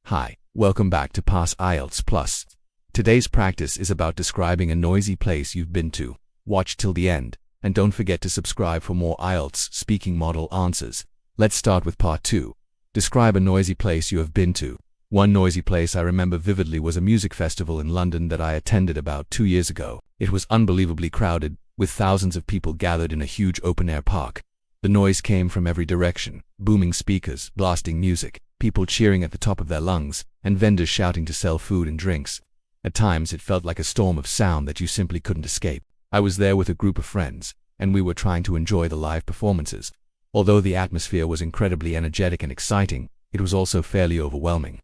Hi, welcome back to Pass IELTS Plus. Today's practice is about describing a noisy place you've been to. Watch till the end, and don't forget to subscribe for more IELTS speaking model answers. Let's start with part 2. Describe a noisy place you have been to. One noisy place I remember vividly was a music festival in London that I attended about 2 years ago. It was unbelievably crowded, with thousands of people gathered in a huge open-air park. The noise came from every direction: booming speakers, blasting music, people cheering at the top of their lungs, and vendors shouting to sell food and drinks. At times it felt like a storm of sound that you simply couldn't escape. I was there with a group of friends, and we were trying to enjoy the live performances. Although the atmosphere was incredibly energetic and exciting, it was also fairly overwhelming.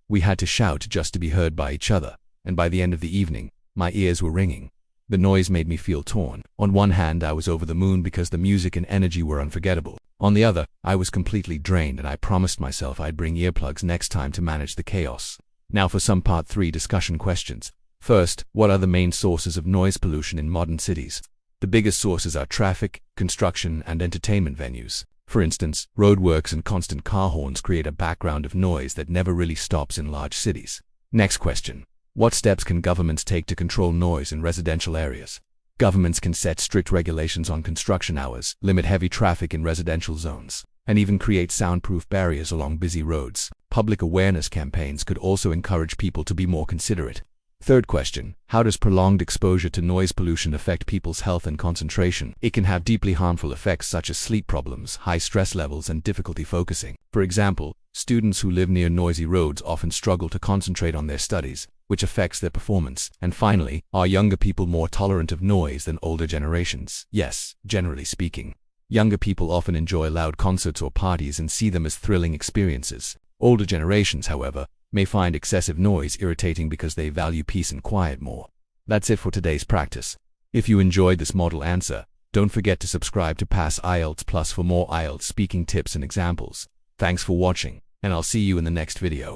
We had to shout just to be heard by each other, and by the end of the evening, my ears were ringing. The noise made me feel torn. On one hand, I was over the moon because the music and energy were unforgettable. On the other, I was completely drained, and I promised myself I'd bring earplugs next time to manage the chaos. Now for some Part 3 discussion questions. First, what are the main sources of noise pollution in modern cities? The biggest sources are traffic, construction, and entertainment venues. For instance, roadworks and constant car horns create a background of noise that never really stops in large cities. Next question. What steps can governments take to control noise in residential areas? Governments can set strict regulations on construction hours, limit heavy traffic in residential zones, and even create soundproof barriers along busy roads. Public awareness campaigns could also encourage people to be more considerate. Third question. How does prolonged exposure to noise pollution affect people's health and concentration? It can have deeply harmful effects such as sleep problems, high stress levels, and difficulty focusing. For example, students who live near noisy roads often struggle to concentrate on their studies, which affects their performance. And finally, are younger people more tolerant of noise than older generations? Yes, generally speaking. Younger people often enjoy loud concerts or parties and see them as thrilling experiences. Older generations, however, may find excessive noise irritating because they value peace and quiet more. That's it for today's practice. If you enjoyed this model answer, don't forget to subscribe to Pass IELTS Plus for more IELTS speaking tips and examples. Thanks for watching, and I'll see you in the next video.